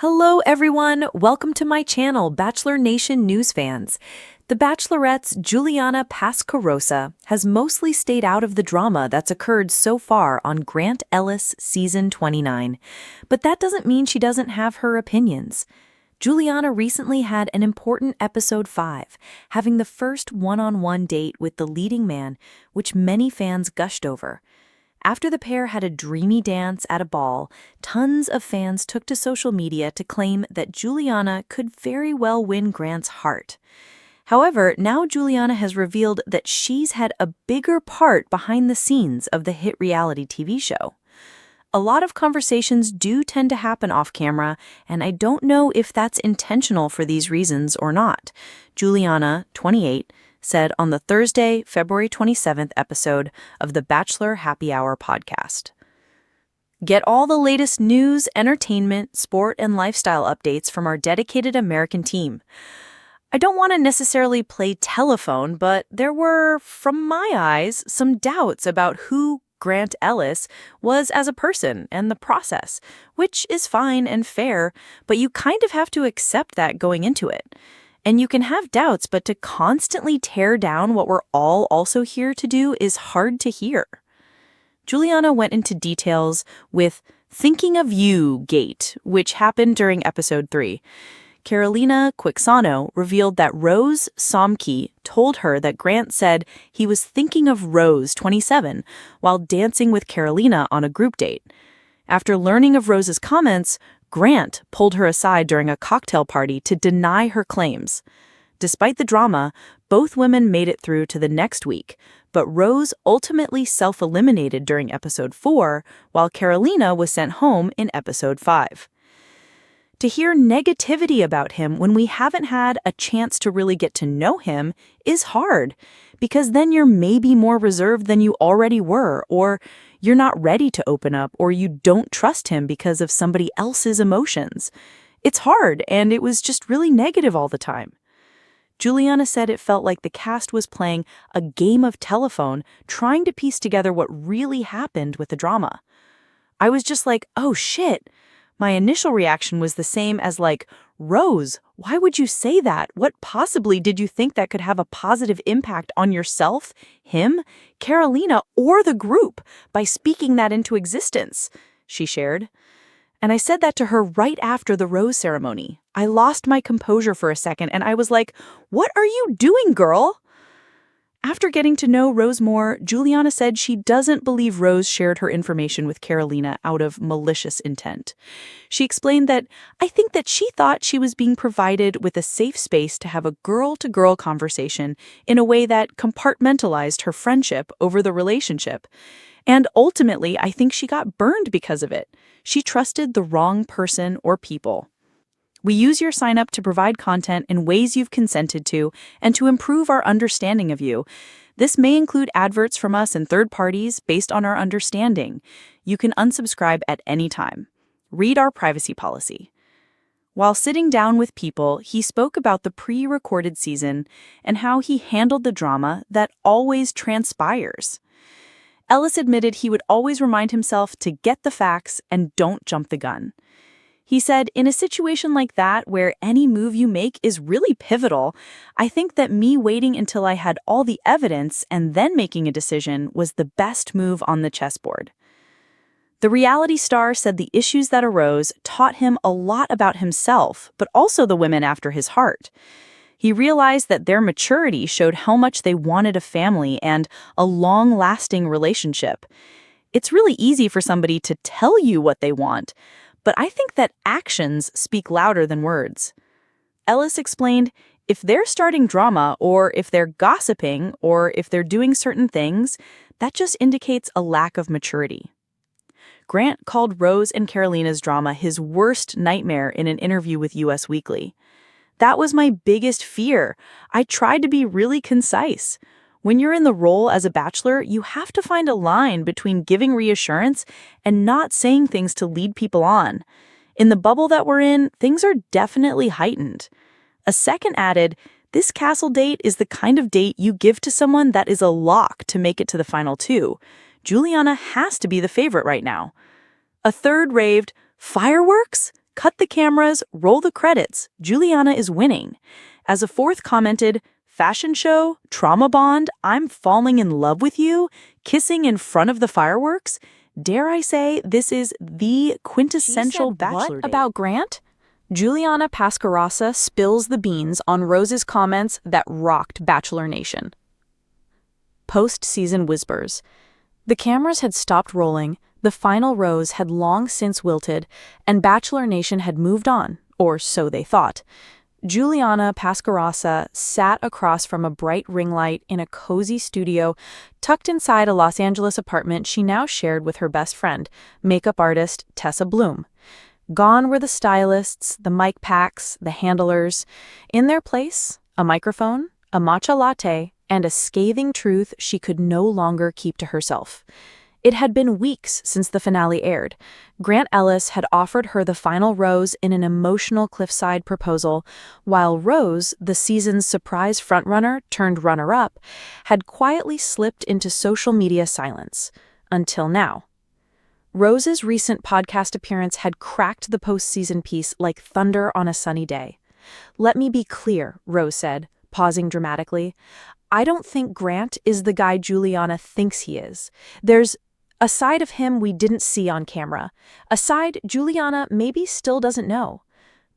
Hello everyone, welcome to my channel, Bachelor Nation News fans. The Bachelorette's Juliana Pascarosa has mostly stayed out of the drama that's occurred so far on Grant Ellis Season 29. But that doesn't mean she doesn't have her opinions. Juliana recently had an important episode 5, having the first one-on-one date with the leading man, which many fans gushed over. After the pair had a dreamy dance at a ball, tons of fans took to social media to claim that Juliana could very well win Grant's heart. However, now Juliana has revealed that she's had a bigger part behind the scenes of the hit reality TV show. A lot of conversations do tend to happen off camera, and I don't know if that's intentional for these reasons or not. Juliana, 28, said on the Thursday, February 27th episode of the Bachelor Happy Hour podcast. Get all the latest news, entertainment, sport, and lifestyle updates from our dedicated American team. I don't want to necessarily play telephone, but there were, from my eyes, some doubts about who Grant Ellis was as a person and the process, which is fine and fair, but you kind of have to accept that going into it. And you can have doubts, but to constantly tear down what we're all also here to do is hard to hear. Juliana went into details with Thinking of You Gate, which happened during episode 3. Carolina Quixano revealed that Rose Somke told her that Grant said he was thinking of Rose, 27, while dancing with Carolina on a group date. After learning of Rose's comments, Grant pulled her aside during a cocktail party to deny her claims. Despite the drama, both women made it through to the next week, but Rose ultimately self-eliminated during episode 4, while Carolina was sent home in episode 5. To hear negativity about him when we haven't had a chance to really get to know him is hard, because then you're maybe more reserved than you already were, or you're not ready to open up, or you don't trust him because of somebody else's emotions. It's hard, and it was just really negative all the time. Juliana said it felt like the cast was playing a game of telephone, trying to piece together what really happened with the drama. I was just like, oh shit. My initial reaction was the same as like, Rose, why would you say that? What possibly did you think that could have a positive impact on yourself, him, Carolina, or the group by speaking that into existence? She shared. And I said that to her right after the rose ceremony. I lost my composure for a second and I was like, what are you doing, girl? After getting to know Rose more, Juliana said she doesn't believe Rose shared her information with Carolina out of malicious intent. She explained that, I think that she thought she was being provided with a safe space to have a girl-to-girl conversation in a way that compartmentalized her friendship over the relationship. And ultimately, I think she got burned because of it. She trusted the wrong person or people. We use your sign-up to provide content in ways you've consented to and to improve our understanding of you. This may include adverts from us and third parties based on our understanding. You can unsubscribe at any time. Read our privacy policy. While sitting down with People, he spoke about the pre-recorded season and how he handled the drama that always transpires. Ellis admitted he would always remind himself to get the facts and don't jump the gun. He said, in a situation like that where any move you make is really pivotal, I think that me waiting until I had all the evidence and then making a decision was the best move on the chessboard. The reality star said the issues that arose taught him a lot about himself, but also the women after his heart. He realized that their maturity showed how much they wanted a family and a long-lasting relationship. It's really easy for somebody to tell you what they want, but I think that actions speak louder than words. Ellis explained, if they're starting drama, or if they're gossiping, or if they're doing certain things, that just indicates a lack of maturity. Grant called Rose and Carolina's drama his worst nightmare in an interview with US Weekly. That was my biggest fear. I tried to be really concise. When you're in the role as a bachelor, you have to find a line between giving reassurance and not saying things to lead people on. In the bubble that we're in, things are definitely heightened. A second added, this castle date is the kind of date you give to someone that is a lock to make it to the final 2. Juliana has to be the favorite right now. A third raved, fireworks? Cut the cameras, roll the credits. Juliana is winning. As a fourth commented, fashion show, trauma bond, I'm falling in love with you, kissing in front of the fireworks. Dare I say, this is the quintessential bachelor date. About Grant? Juliana Pascarosa spills the beans on Rose's comments that rocked Bachelor Nation. Post-season whispers. The cameras had stopped rolling, the final rose had long since wilted, and Bachelor Nation had moved on, or so they thought. Juliana Pascarosa sat across from a bright ring light in a cozy studio tucked inside a Los Angeles apartment she now shared with her best friend, makeup artist Tessa Bloom. Gone were the stylists, the mic packs, the handlers. In their place, a microphone, a matcha latte, and a scathing truth she could no longer keep to herself. It had been weeks since the finale aired. Grant Ellis had offered her the final rose in an emotional cliffside proposal, while Rose, the season's surprise frontrunner turned runner-up, had quietly slipped into social media silence. Until now. Rose's recent podcast appearance had cracked the postseason piece like thunder on a sunny day. "Let me be clear," Rose said, pausing dramatically. "I don't think Grant is the guy Juliana thinks he is. There's a side of him we didn't see on camera. A side Juliana maybe still doesn't know."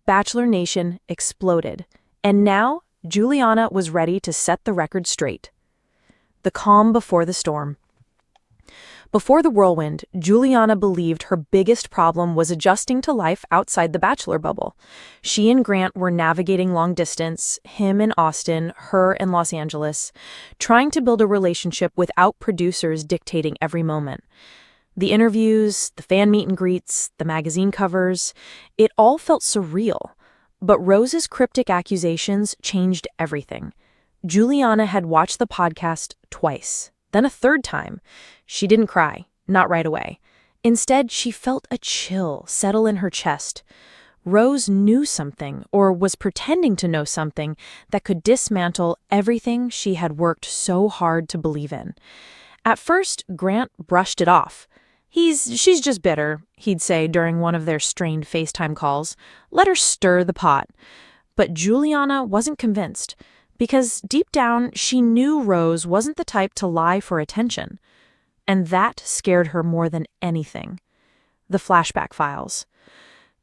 Bachelor Nation exploded. And now, Juliana was ready to set the record straight. The calm before the storm. Before the whirlwind, Juliana believed her biggest problem was adjusting to life outside the Bachelor bubble. She and Grant were navigating long distance, him in Austin, her in Los Angeles, trying to build a relationship without producers dictating every moment. The interviews, the fan meet and greets, the magazine covers, it all felt surreal. But Rose's cryptic accusations changed everything. Juliana had watched the podcast twice. Then a third time. She didn't cry, not right away. Instead, she felt a chill settle in her chest. Rose knew something, or was pretending to know something, that could dismantle everything she had worked so hard to believe in. At first, Grant brushed it off. She's just bitter, he'd say during one of their strained FaceTime calls. Let her stir the pot. But Juliana wasn't convinced. Because deep down, she knew Rose wasn't the type to lie for attention. And that scared her more than anything. The flashback files.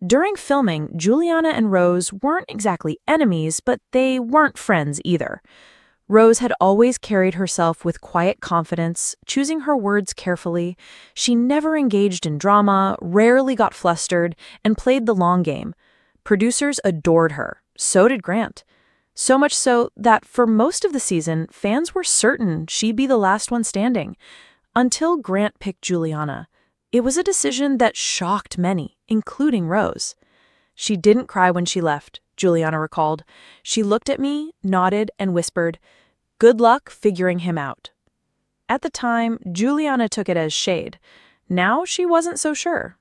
During filming, Juliana and Rose weren't exactly enemies, but they weren't friends either. Rose had always carried herself with quiet confidence, choosing her words carefully. She never engaged in drama, rarely got flustered, and played the long game. Producers adored her. So did Grant. So much so that for most of the season, fans were certain she'd be the last one standing. Until Grant picked Juliana. It was a decision that shocked many, including Rose. "She didn't cry when she left," Juliana recalled. "She looked at me, nodded, and whispered, 'Good luck figuring him out.'" At the time, Juliana took it as shade. Now she wasn't so sure.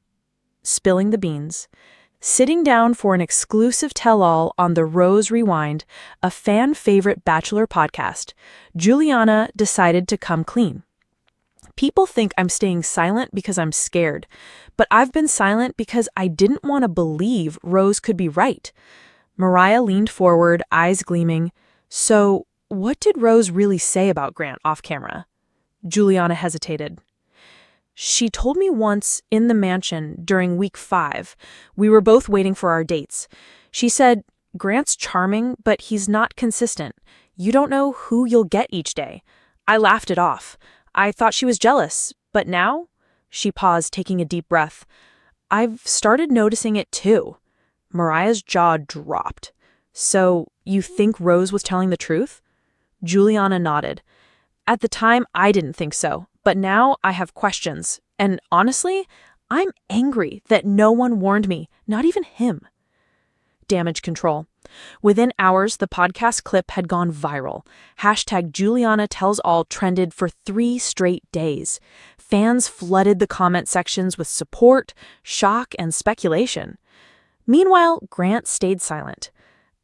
Spilling the beans. Sitting down for an exclusive tell-all on the Rose Rewind, a fan-favorite Bachelor podcast, Juliana decided to come clean. "People think I'm staying silent because I'm scared, but I've been silent because I didn't want to believe Rose could be right." Mariah leaned forward, eyes gleaming. "So, what did Rose really say about Grant off camera?" Juliana hesitated. "She told me once in the mansion during week 5. We were both waiting for our dates. She said, 'Grant's charming, but he's not consistent. You don't know who you'll get each day.' I laughed it off. I thought she was jealous. But now," she paused, taking a deep breath, "I've started noticing it too." Mariah's jaw dropped. "So, you think Rose was telling the truth?" Juliana nodded. "At the time, I didn't think so. But now I have questions. And honestly, I'm angry that no one warned me, not even him." Damage control. Within hours, the podcast clip had gone viral. #JulianaTellsAll trended for 3 straight days. Fans flooded the comment sections with support, shock, and speculation. Meanwhile, Grant stayed silent.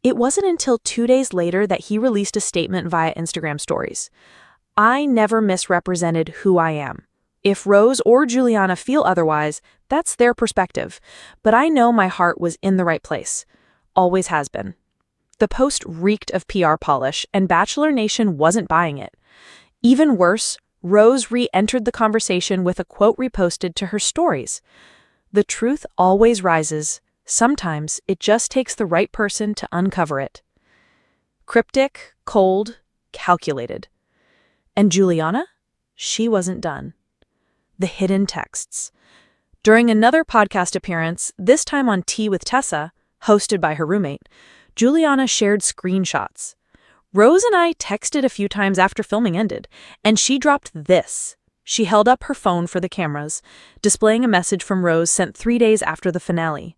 It wasn't until 2 days later that he released a statement via Instagram stories. "I never misrepresented who I am. If Rose or Juliana feel otherwise, that's their perspective. But I know my heart was in the right place. Always has been. The post reeked of PR polish, and Bachelor Nation wasn't buying it. Even worse, Rose re-entered the conversation with a quote reposted to her stories. "The truth always rises. Sometimes it just takes the right person to uncover it." Cryptic, cold, calculated. And Juliana? She wasn't done. The hidden texts. During another podcast appearance, this time on Tea with Tessa, hosted by her roommate, Juliana shared screenshots. Rose and I texted a few times after filming ended, and she dropped this. She held up her phone for the cameras, displaying a message from Rose sent 3 days after the finale.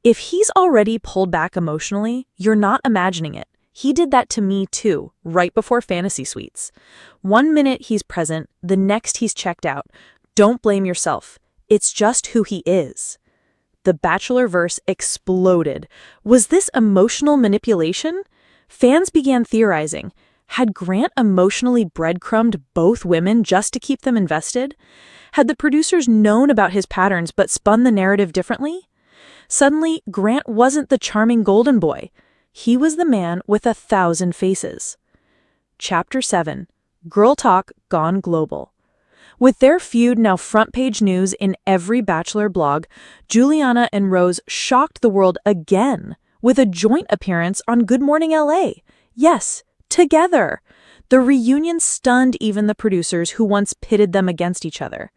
"If he's already pulled back emotionally, you're not imagining it. He did that to me too, right before Fantasy Suites. 1 minute he's present, the next he's checked out. Don't blame yourself. It's just who he is." The Bachelorverse exploded. Was this emotional manipulation? Fans began theorizing. Had Grant emotionally breadcrumbed both women just to keep them invested? Had the producers known about his patterns but spun the narrative differently? Suddenly, Grant wasn't the charming golden boy. He was the man with 1,000 faces. Chapter 7. Girl Talk Gone Global. With their feud now front-page news in every Bachelor blog, Juliana and Rose shocked the world again with a joint appearance on Good Morning LA. Yes, together. The reunion stunned even the producers who once pitted them against each other.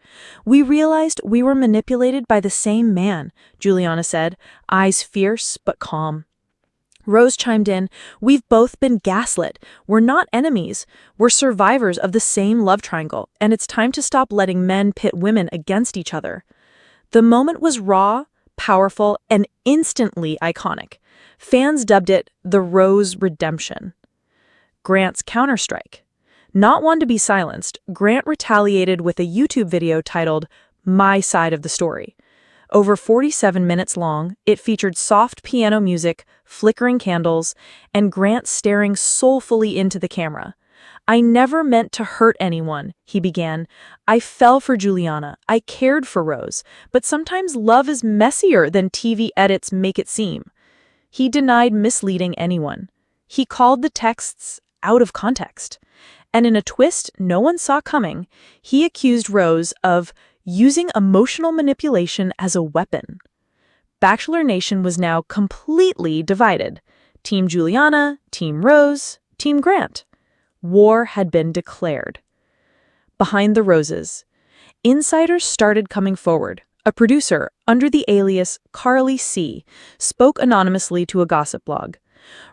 "We realized we were manipulated by the same man," Juliana said, eyes fierce but calm. Rose chimed in, "We've both been gaslit. We're not enemies. We're survivors of the same love triangle, and it's time to stop letting men pit women against each other." The moment was raw, powerful, and instantly iconic. Fans dubbed it the Rose Redemption. Grant's counterstrike. Not one to be silenced, Grant retaliated with a YouTube video titled "My Side of the Story." Over 47 minutes long, it featured soft piano music, flickering candles, and Grant staring soulfully into the camera. "I never meant to hurt anyone," he began. "I fell for Juliana. I cared for Rose. But sometimes love is messier than TV edits make it seem." He denied misleading anyone. He called the texts out of context. And in a twist no one saw coming, he accused Rose of using emotional manipulation as a weapon. Bachelor Nation was now completely divided. Team Juliana, Team Rose, Team Grant. War had been declared. Behind the roses. Insiders started coming forward. A producer, under the alias Carly C., spoke anonymously to a gossip blog.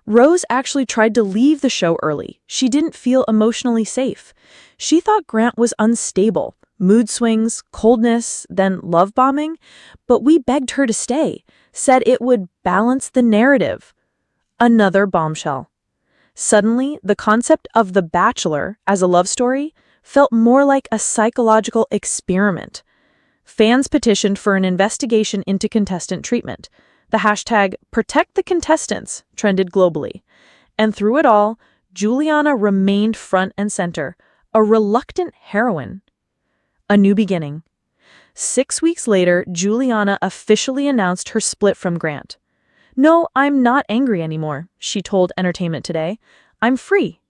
Rose actually tried to leave the show early. She didn't feel emotionally safe. She thought Grant was unstable. Mood swings, coldness, then love bombing. But we begged her to stay, said it would balance the narrative. Another bombshell. Suddenly, the concept of The Bachelor as a love story felt more like a psychological experiment. Fans petitioned for an investigation into contestant treatment. The hashtag #ProtectTheContestants trended globally. And through it all, Juliana remained front and center, a reluctant heroine. A new beginning. 6 weeks later, Juliana officially announced her split from Grant. "No, I'm not angry anymore," she told Entertainment Today. "I'm free."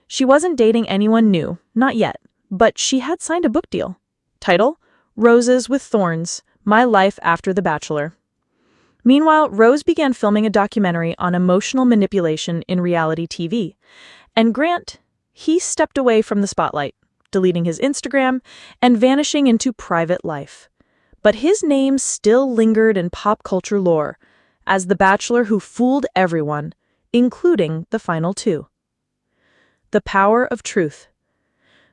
She wasn't dating anyone new, not yet, but she had signed a book deal. Title: Roses with Thorns, My Life After The Bachelor. Meanwhile, Rose began filming a documentary on emotional manipulation in reality TV. And Grant, he stepped away from the spotlight, deleting his Instagram and vanishing into private life. But his name still lingered in pop culture lore as the Bachelor who fooled everyone, including the final two. The power of truth.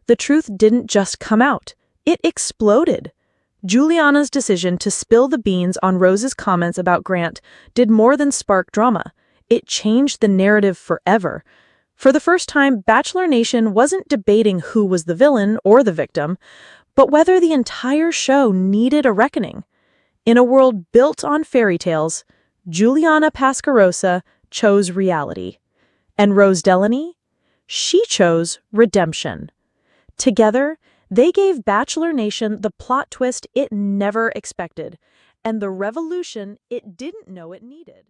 The truth didn't just come out, it exploded. Juliana's decision to spill the beans on Rose's comments about Grant did more than spark drama. It changed the narrative forever. For the first time, Bachelor Nation wasn't debating who was the villain or the victim, but whether the entire show needed a reckoning. In a world built on fairy tales, Juliana Pascarosa chose reality. And Rose Delaney? She chose redemption. Together, They gave Bachelor Nation the plot twist it never expected, and the revolution it didn't know it needed.